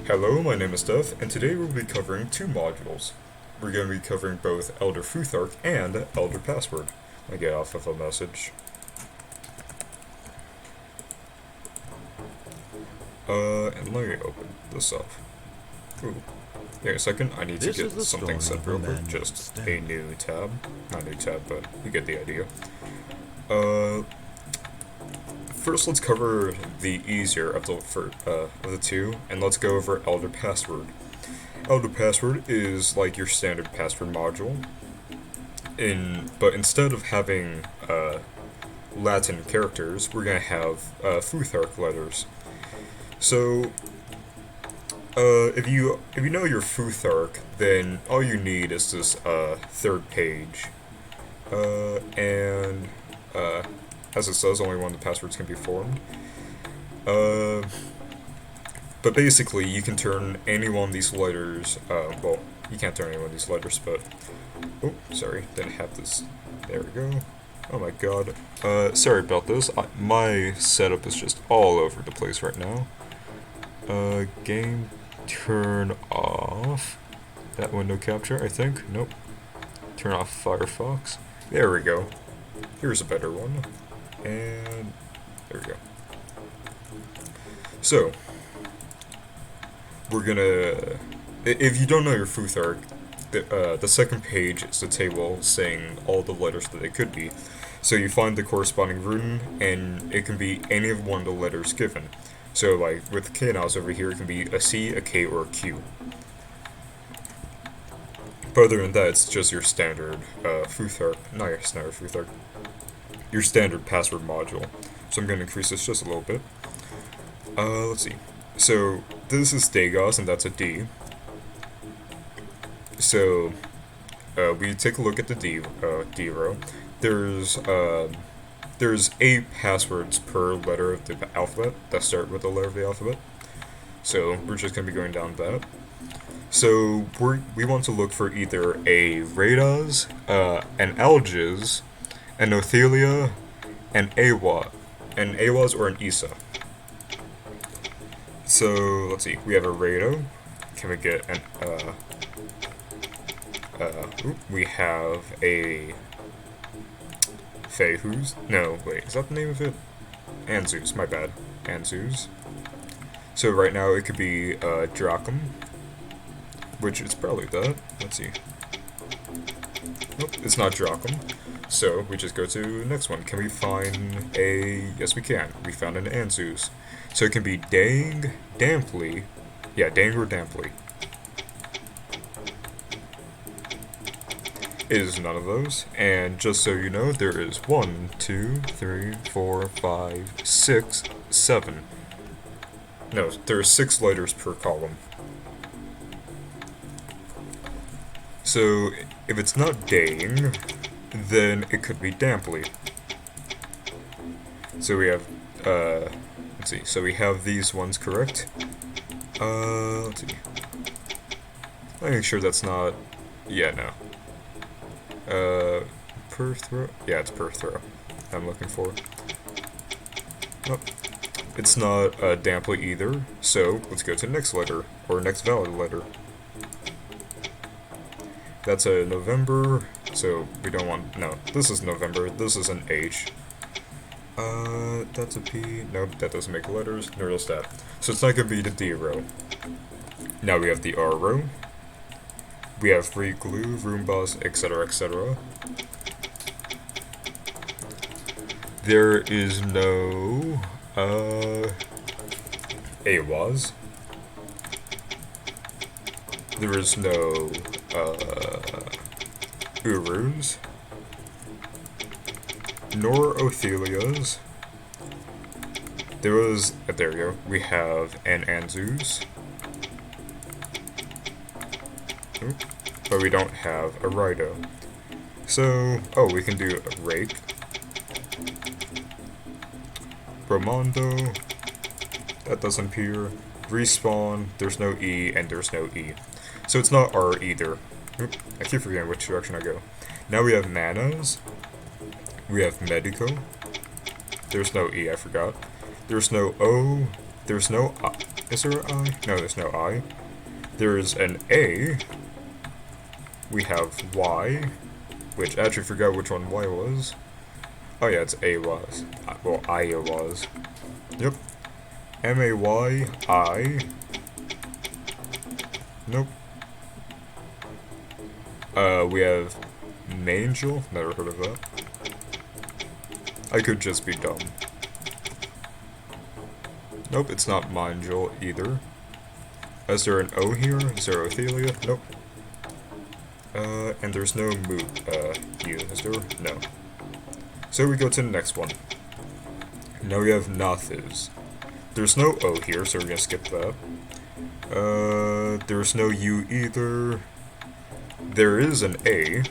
Hello, my name is Steph, and today we'll be covering two modules. We're going to be covering both Elder Futhark and Elder Password. I get off of a message. And let me open this up. Ooh. Wait a second, I need to get something set real quick. Just a new tab. Not a new tab, but you get the idea. First, let's cover the easier of the two, and let's go over Elder Password. Elder Password is like your standard password module, but instead of having Latin characters, we're gonna have Futhark letters. So, if you know your Futhark, then all you need is this third page, and as it says, only one of the passwords can be formed. But basically, you can turn any one of these letters, well, you can't turn any one of these letters, but, oh, sorry, didn't have this, there we go. Oh my god. Sorry about this, my setup is just all over the place right now. Game turn off that window capture, I think, nope. Turn off Firefox, there we go. Here's a better one. And there we go. So, we're gonna, if you don't know your Futhark, the second page is the table saying all the letters that it could be. So you find the corresponding rune, and it can be any of one of the letters given. So like with KTANE over here, it can be a C, a K, or a Q. But other than that, it's just your standard Futhark, not your standard Futhark, your standard password module. So I'm going to increase this just a little bit. Let's see. So this is Dagos, and that's a D. So we take a look at the D row. There's 8 passwords per letter of the alphabet that start with the letter of the alphabet. So we're just going to be going down that. So we want to look for either a Radas, an Algiz, an Othelia, an Awaz, or an Isa. So let's see, we have a Rado. Can we get an we have a Fehuz. No, wait, is that the name of it? Anzuz, my bad. Anzuz. So right now it could be Drachim, which is probably that. Let's see. Nope, it's not Drachim. So we just go to the next one. Can we find a... Yes, we can. We found an Anzuz. So it can be Dang, Damply. Yeah, Dang or Damply. It is none of those. And just so you know, there is 1, 2, 3, 4, 5, 6, 7. No, there are 6 letters per column. So if it's not Dang, then it could be Damply. So we have, let's see, so we have these ones correct. Let's see. Let me make sure that's not, yeah, no. Per throw? Yeah, it's per throw I'm looking for. Nope. It's not Damply either, so let's go to the next letter, or next valid letter. That's a November, so we don't want, no, this is November, this is an H. That's a P, nope, that doesn't make letters, nor does that. So it's not going to be the D row. Now we have the R row. We have Free Glue, Roombas, etc., etc. There is no, Awaz. There is no, Urus, nor Othelias. There was, there we go, we have an Anzuz. But we don't have a Rido. So, oh, we can do a Rake. Romondo, that doesn't appear. Respawn, there's no E, and there's no E. So it's not R either. Oop, I keep forgetting which direction I go. Now we have Manas. We have Medico. There's no E, I forgot. There's no O. there's no I. Is there an I? No, there's no I. There's an A. We have Y, which I actually forgot which one Y was. Oh yeah, it's A was. Well, I was. Yep. M-A-Y, I. Nope. We have Mangel. Never heard of that. I could just be dumb. Nope, it's not Mangel either. Is there an O here? Is there Ophelia? Nope. And there's no U, is there? No. So we go to the next one. Now we have Nathiz. There's no O here, so we're gonna skip that. There's no U either. There is an A.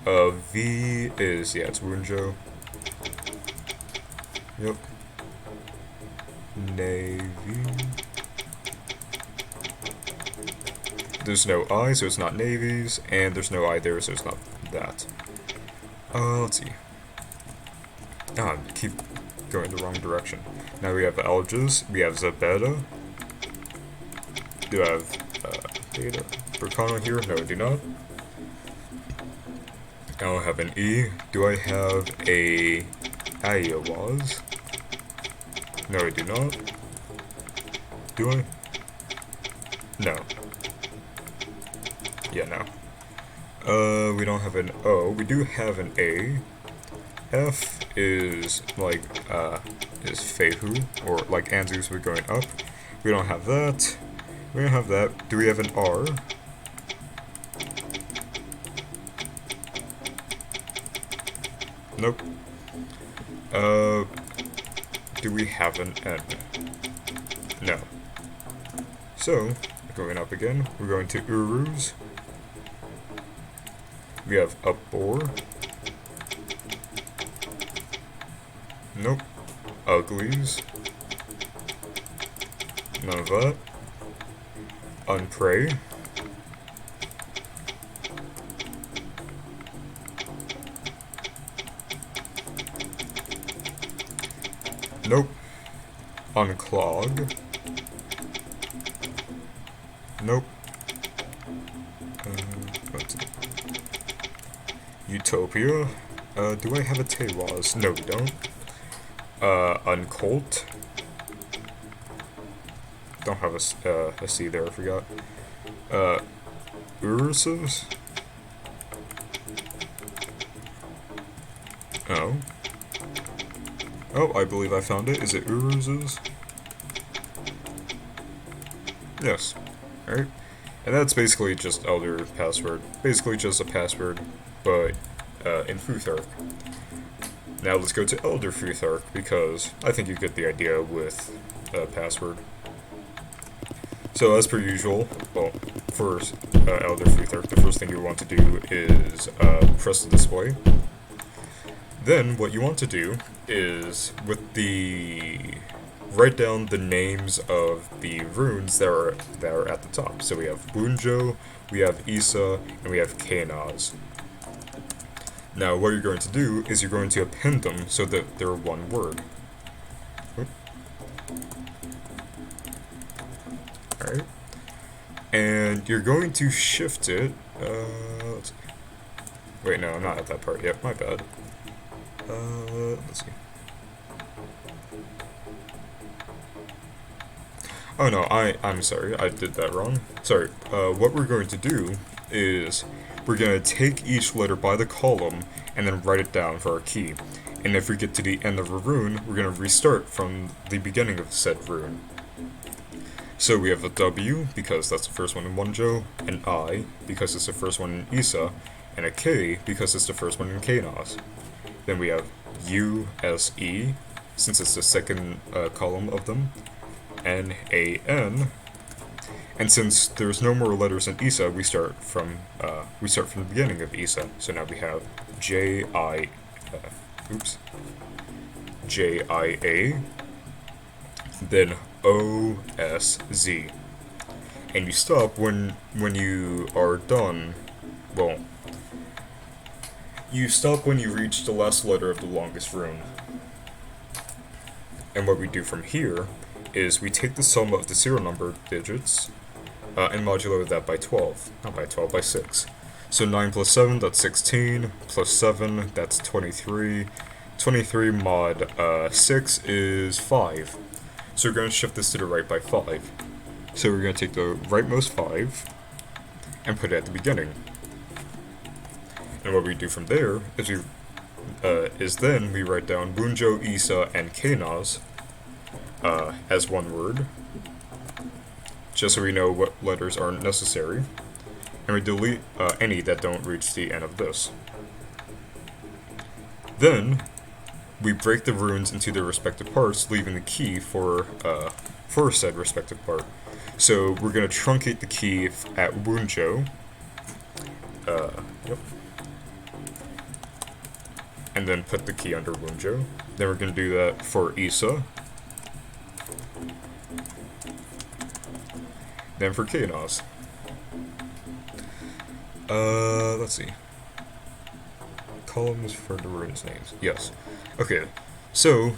V is, yeah, it's Wunjo. Yep. Navy. There's no I, so it's not navies, and there's no I there, so it's not that. Let's see. I keep going the wrong direction. Now we have Alges, we have Zabeta. Do I have Beta Burkano here? No, I do not. I don't have an E. Do I have a Ayawaz? No, I do not. Do I? No. Yeah, no. We don't have an O. We do have an A. F is like, is Fehu, or like Anzus, we're going up. We don't have that. We don't have that. Do we have an R? Nope. Do we have an N? No. So, going up again, we're going to Urus. We have Upbor. Nope. Uglies. None of that. Unpray. Nope. Unclog. Nope. Let's see. Utopia. Do I have a Tewaz? No, we don't. Uncolt. Don't have a C there, I forgot. Ursus? Oh. Oh, I believe I found it. Is it Uruz's? Yes. Alright. And that's basically just Elder password. Basically just a password, but in Futhark. Now let's go to Elder Futhark, because I think you get the idea with password. So as per usual, well, for Elder Futhark, the first thing you want to do is press the display. Then what you want to do is write down the names of the runes that are at the top. So we have Bunjo, we have Isa, and we have Kanaz. Now what you're going to do is you're going to append them so that they're one word. Alright. And you're going to shift it, let's see. Wait, no, I'm not at that part yet, my bad. Let's see. Oh no, I'm sorry, I did that wrong. Sorry, what we're going to do is we're going to take each letter by the column and then write it down for our key. And if we get to the end of a rune, we're going to restart from the beginning of said rune. So we have a W, because that's the first one in Wunjo, an I, because it's the first one in Isa, and a K, because it's the first one in Kanaz. Then we have U, S, E, since it's the second column of them, N, A, N, and since there's no more letters in Isa, we start from the beginning of Isa. So now we have J, I, J, I, A, then O, S, Z, and you stop when you are done. Well, you stop when you reach the last letter of the longest rune. And what we do from here is we take the sum of the serial number digits and modulo that by 12. Not by 12, by 6. So 9 plus 7, that's 16. Plus 7, that's 23. 23 mod 6 is 5. So we're going to shift this to the right by 5. So we're going to take the rightmost 5 and put it at the beginning. And what we do from there is then we write down Bunjo, Isa, and Kanaz as one word, just so we know what letters aren't necessary, and we delete any that don't reach the end of this. Then we break the runes into their respective parts, leaving the key for said respective part. So we're going to truncate the key at Bunjo. Yep. And then put the key under Bunjo. Then we're going to do that for Isa. Then for Kanaz. Let's see. Columns for the runes names. Yes. Okay. So,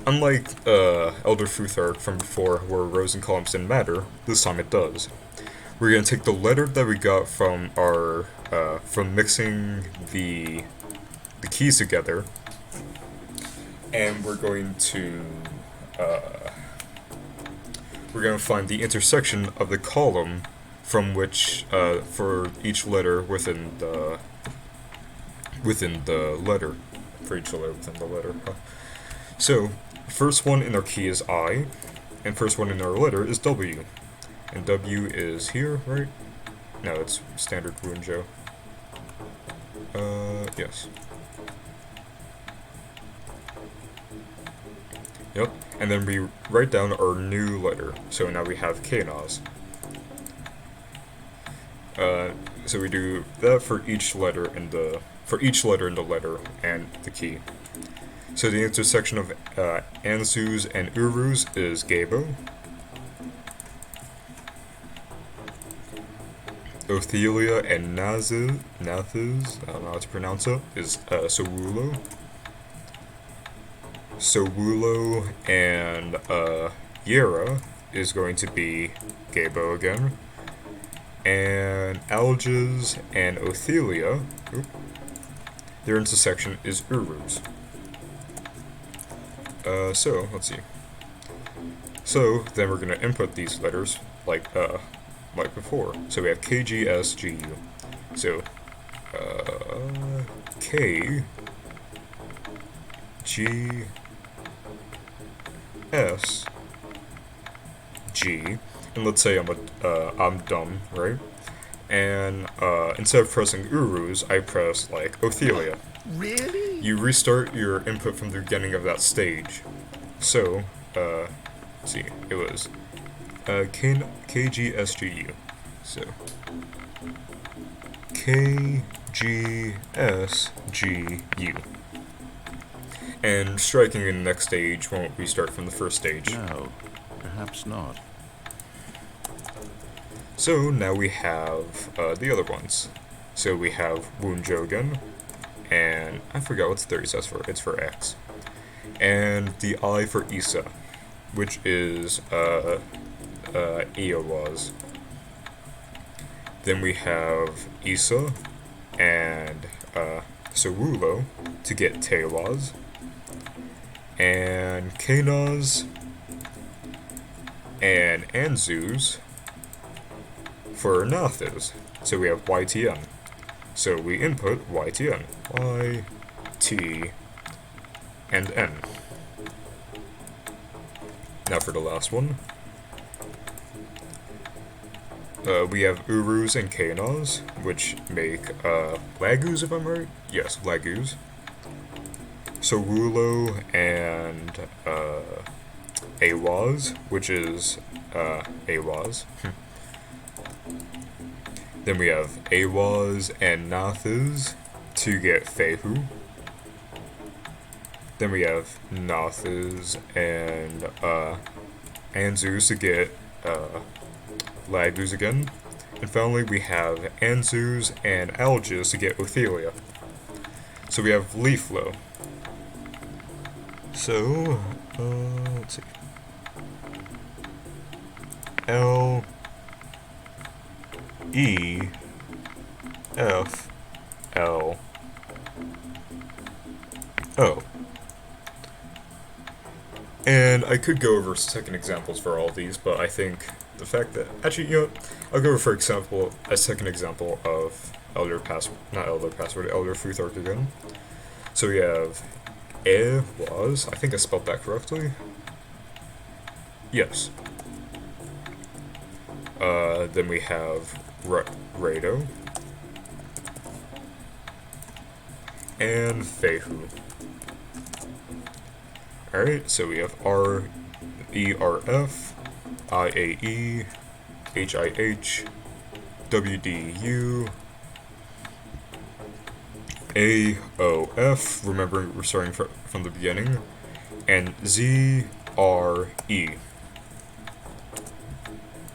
unlike Elder Futhark from before, where rows and columns didn't matter, this time it does. We're going to take the letter that we got from our from mixing the keys together, and we're going to find the intersection of the column from which for each letter within the letter. For each letter within the letter. So, first one in our key is I, and first one in our letter is W. And W is here, right? No, it's standard Bunjo. Yes. Yep, and then we write down our new letter. So now we have Kanaz. So we do that for each letter in the letter and the key. So the intersection of Anzus and Urus is Gabo. Othelia and Nathiz, I don't know how to pronounce it, is Sowulo. Sowulo and Yera is going to be Gabo again. And Alges and Othelia, their intersection is Urus. So, let's see. So, then we're going to input these letters like before. So we have K, G, S, G, U. So, K, G, S, G, and let's say I'm dumb, right? And instead of pressing Urus, I press like Othelia. Really? You restart your input from the beginning of that stage. So, let's see, it was KGSGU. So, KGSGU. And striking in the next stage won't restart from the first stage. No, perhaps not. So now we have the other ones. So we have Woonjogen, and I forgot what's 30 says for. It's for X. And the I for Isa, which is Eowaz. Then we have Isa and Sowulo to get Tewaz. And Kanaz and Anzus for Nathiz. So we have YTN. So we input YTN. Y, T, and N. Now for the last one. We have Urus and Kanaz, which make Lagus, if I'm right? Yes, Lagus. Sowulo and Awaz, which is Awaz. Then we have Awaz and Nathiz to get Fehu. Then we have Nathiz and Anzus to get Lagus again. And finally we have Anzus and Alges to get Othelia. So we have Leaflo. So, let's see. L E F L O. And I could go over second examples for all these, but I think the fact that actually, you know, I'll go over, for example, a second example of Elder Futhark again. So we have was, I think I spelled that correctly. Yes. Then we have Rado and Fehu. Alright, so we have RERF, IAE, HIH, WDU, AOF, remember we're starting from the beginning, and ZRE.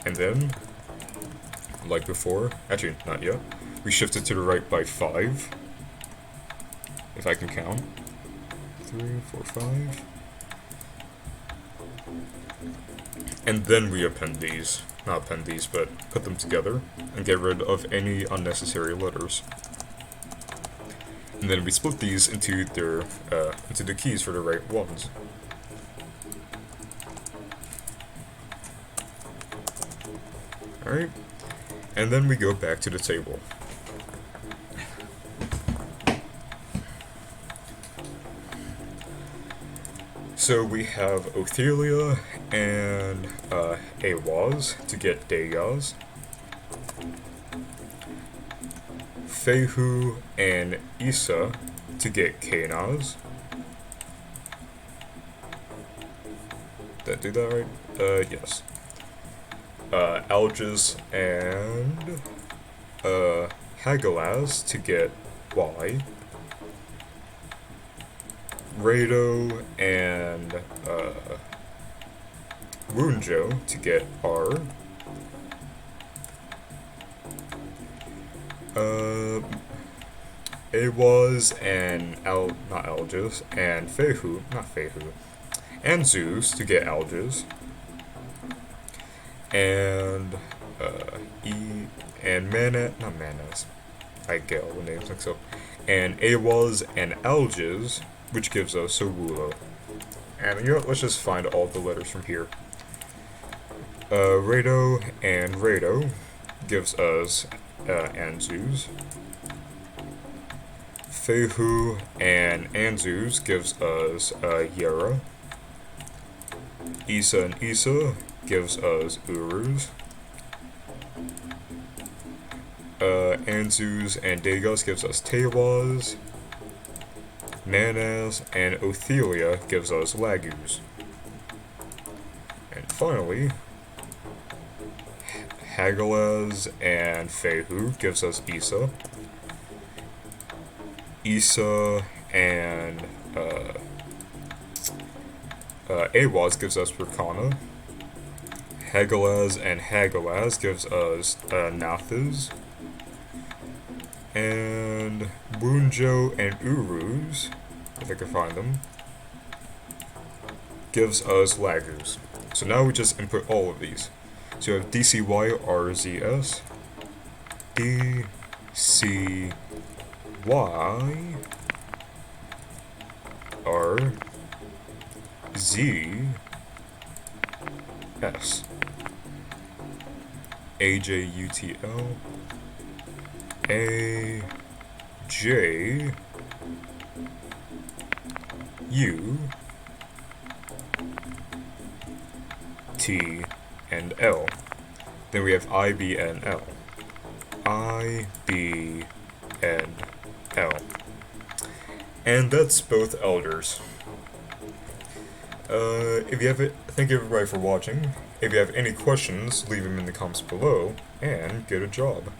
And then, like before, actually not yet, we shifted to the right by 5, if I can count. 3, 4, 5. And then we append these, not append these, but put them together and get rid of any unnecessary letters. And then we split these into the keys for the right ones. Alright, and then we go back to the table. So we have Othelia and Awaz to get Dayaz. Fehu and Isa to get Kanaz. Did I do that right? Yes. Alges and Hagalaz to get Y. Rado and Wunjo to get R. Awaz and not Alges, and Fehu, not Fehu, and Zeus to get Alges. And and not Manas, I get all the names mixed up. And Awaz and Alges, which gives us Sowulo. And you know what, let's just find all the letters from here. Rado and Rado gives us Anzuz. Fehu and Anzuz gives us Yera. Isa and Isa gives us Uruz. Anzuz and Dagos gives us Tewaz. Manas and Othelia gives us Lagus. And finally, Hagalaz and Fehu gives us Isa. Isa and Awaz gives us Rakana. Hagalaz and Hagalaz gives us Nathas. And Wunjo and Uruz, if I can find them, gives us Lagus. So now we just input all of these. So you have DCYRZS, DCY R Z S AJUTL A J U T and L. Then we have I B N L. I B N L. And that's both elders. If you have it, thank you everybody for watching. If you have any questions, leave them in the comments below, and get a job.